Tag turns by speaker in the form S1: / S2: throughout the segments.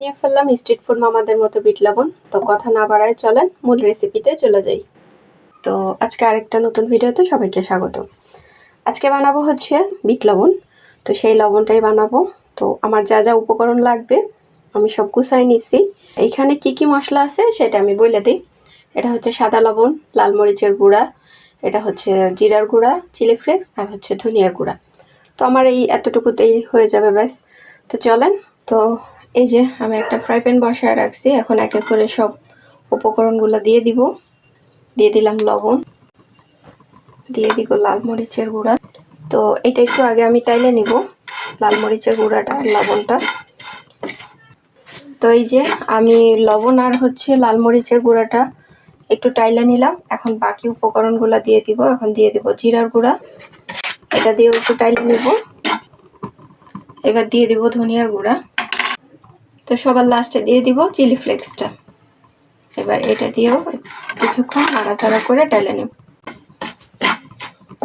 S1: নিয়ে ফেললাম street food মামাদের মতো বিট লবণ। তো কথা না বাড়ায় চলেন মূল রেসিপিতে চলে যাই। তো আজকে আরেকটা নতুন ভিডিওতে সবাইকে স্বাগত। আজকে বানাবো হচ্ছে বিট লবণ। তো সেই লবণটাই বানাবো। তো আমার যা যা উপকরণ লাগবে আমি সব গুছাই নিচ্ছি। এইখানে কি কি মশলা আছে সেটা আমি বলে দিই। এটা হচ্ছে সাদা লবণ, লাল মরিচের গুঁড়া, এটা হচ্ছে জিরার গুঁড়া, চিলি ফ্লেক্স, আর হচ্ছে ধনিয়ার গুঁড়া। তো আমার এই এতটুকুতেই হয়ে যাবে ব্যাস। তো চলেন। তো এই যে আমি একটা ফ্রাই প্যান বসায় রাখছি, এখন এক এক করে সব উপকরণগুলো দিয়ে দিব। দিয়ে দিলাম লবণ, দিয়ে দিব লাল মরিচের গুঁড়া। তো এটা একটু আগে আমি টাইলে নিব লাল মরিচের গুঁড়াটা, লবণটা। তো এই যে আমি লবণ আর হচ্ছে লাল মরিচের গুঁড়াটা একটু টাইলে নিলাম। এখন বাকি উপকরণগুলো দিয়ে দিব। এখন দিয়ে দিব জিরার গুঁড়া, এটা দিয়েও একটু টাইলে নিব। এবার দিয়ে দিব ধনিয়ার গুঁড়া। তো সবার লাস্টে দিয়ে দিব চিলি ফ্লেক্সটা। এবার এটা দিয়েও কিছুক্ষণ নাড়াচাড়া করে টেলে নেব।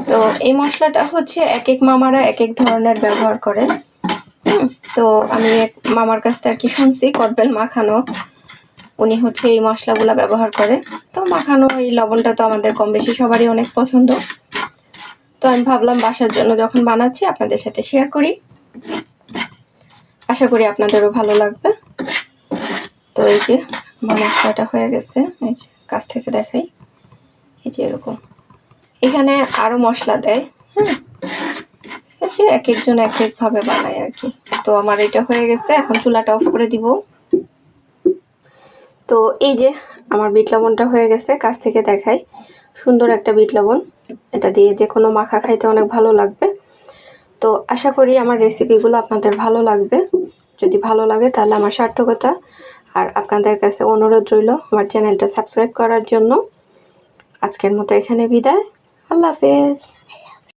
S1: তো এই মশলাটা হচ্ছে এক এক মামারা এক এক ধরনের ব্যবহার করে। তো আমি এক মামার কাছ থেকে আর কি শুনছি, কদবেল মাখানো, উনি হচ্ছে এই মশলাগুলো ব্যবহার করে। তো মাখানো এই লবণটা তো আমাদের কম বেশি সবারই অনেক পছন্দ। তো আমি ভাবলাম বাসার জন্য যখন বানাচ্ছি আপনাদের সাথে শেয়ার করি, আশা করি আপনাদেরও ভালো লাগবে। তো এই যে আমার মশলাটা হয়ে গেছে, এই যে কাছ থেকে দেখাই, এই যে এরকম। এখানে আরো মশলা দেয়, এক একজন এক এক ভাবে বানায় আর কি। তো আমার এটা হয়ে গেছে, এখন চুলাটা অফ করে দিব। তো এই যে আমার বিট লবণটা হয়ে গেছে, কাছ থেকে দেখাই, সুন্দর একটা বিট লবণ। এটা দিয়ে যে কোনো মাখা খাইতে অনেক ভালো লাগবে। তো আশা করি আমার রেসিপিগুলো আপনাদের ভালো লাগবে। যদি ভালো লাগে তাহলে আমার সার্থকতা। আর আপনাদের কাছে অনুরোধ রইল আমার চ্যানেলটা সাবস্ক্রাইব করার জন্য। আজকের মতো এখানে বিদায়। আল্লাহ হাফেজ।